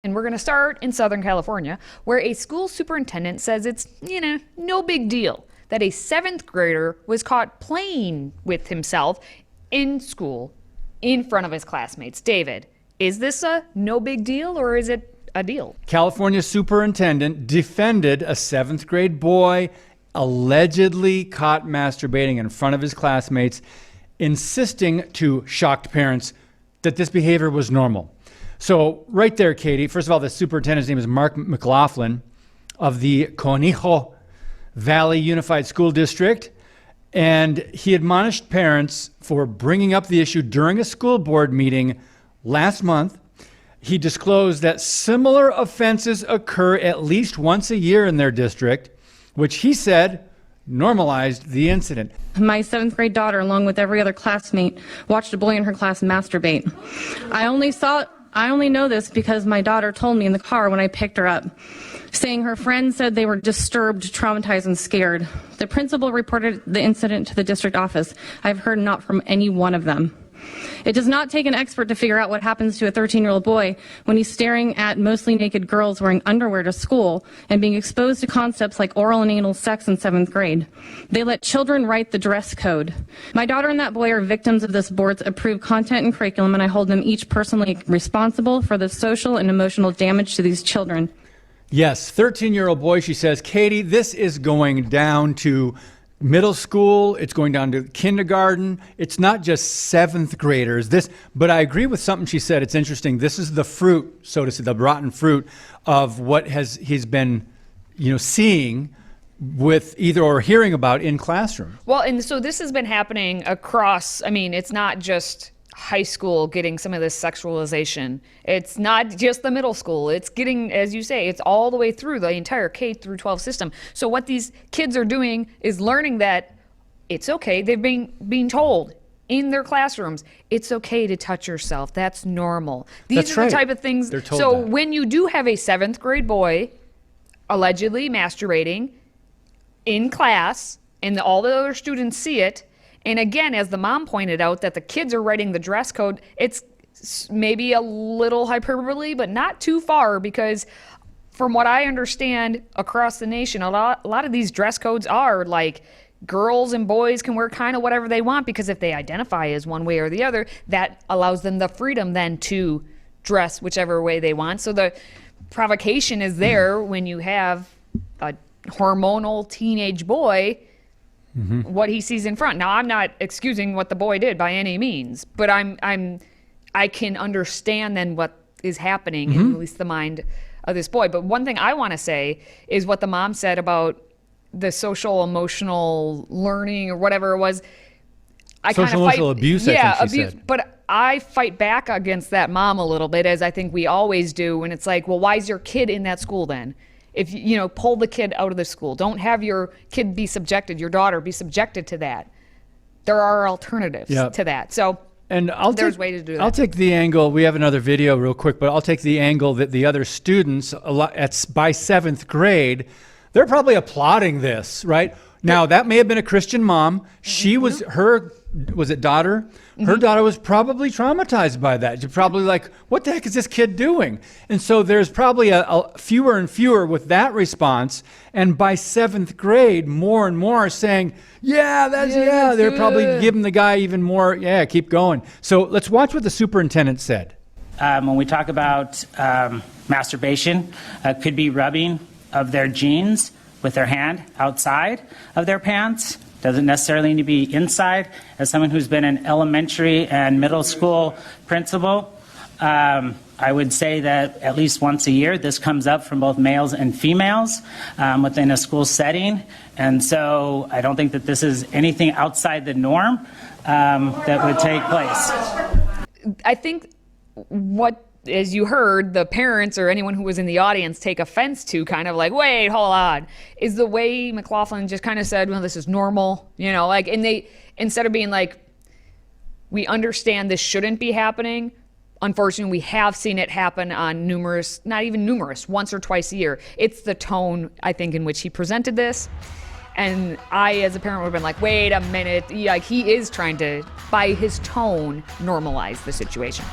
And we're going to start in Southern California, where a school superintendent says it's, no big deal that a 7th grader was caught playing with himself in school in front of his classmates. David, is this a no big deal or is it a deal? California superintendent defended a 7th grade boy allegedly caught masturbating in front of his classmates, insisting to shocked parents that this behavior was normal. So right there, Katie, first of all, the superintendent's name is Mark McLaughlin of the Conejo Valley Unified School District. And he admonished parents for bringing up the issue during a school board meeting last month. He disclosed that similar offenses occur at least once a year in their district, which he said normalized the incident. My 7th grade daughter, along with every other classmate, watched a boy in her class masturbate. I only know this because my daughter told me in the car when I picked her up, saying her friends said they were disturbed, traumatized, and scared. The principal reported the incident to the district office. I've heard not from any one of them. It does not take an expert to figure out what happens to a 13-year-old boy when he's staring at mostly naked girls wearing underwear to school and being exposed to concepts like oral and anal sex in 7th grade. They let children write the dress code. My daughter and that boy are victims of this board's approved content and curriculum, and I hold them each personally responsible for the social and emotional damage to these children. Yes, 13-year-old boy, she says, Katie, this is going down to middle school, it's going down to kindergarten. It's not just 7th graders. But I agree with something she said. It's interesting. This is the fruit, so to say, the rotten fruit of what he's been, seeing with either or hearing about in classroom. Well, and so this has been happening across, it's not just high school getting some of this sexualization. It's not just the middle school. It's getting, as you say, it's all the way through the entire K through 12 system. So what these kids are doing is learning that it's okay. They've been being told in their classrooms, it's okay to touch yourself. That's normal. These are the type of things. They're told so that. When you do have a 7th grade boy allegedly masturbating in class and all the other students see it, and again, as the mom pointed out, that the kids are writing the dress code, it's maybe a little hyperbole, but not too far, because from what I understand across the nation, a lot of these dress codes are like girls and boys can wear kind of whatever they want, because if they identify as one way or the other, that allows them the freedom then to dress whichever way they want. So the provocation is there when you have a hormonal teenage boy. Mm-hmm. What he sees in front. Now, I'm not excusing what the boy did by any means, but I can understand then what is happening in at least the mind of this boy. But one thing I want to say is what the mom said about the social emotional learning or whatever it was. Social emotional abuse, I think she said. But I fight back against that mom a little bit, as I think we always do, when it's like, well, why is your kid in that school then? If pull the kid out of the school. Don't have your kid be subjected, your daughter be subjected to that. There are alternatives to that. So there's ways to do that. I'll take the angle. We have another video real quick, but I'll take the angle that the other students by 7th grade, they're probably applauding this, right? Now, that may have been a Christian mom. She was daughter? Her daughter was probably traumatized by that. You're probably like, what the heck is this kid doing? And so there's probably a fewer and fewer with that response. And by 7th grade, more and more are saying, they're probably giving the guy even more, keep going. So let's watch what the superintendent said. When we talk about masturbation, could be rubbing of their jeans with their hand outside of their pants. Doesn't necessarily need to be inside. As someone who's been an elementary and middle school principal, I would say that at least once a year this comes up from both males and females within a school setting. And so I don't think that this is anything outside the norm that would take place. I think what, as you heard, the parents or anyone who was in the audience take offense to, kind of like, wait, hold on, is the way McLaughlin just kind of said, well, this is normal, and they, instead of being like, we understand this shouldn't be happening, unfortunately, we have seen it happen on once or twice a year. It's the tone, I think, in which he presented this. And I, as a parent, would have been like, wait a minute, he is trying to, by his tone, normalize the situation.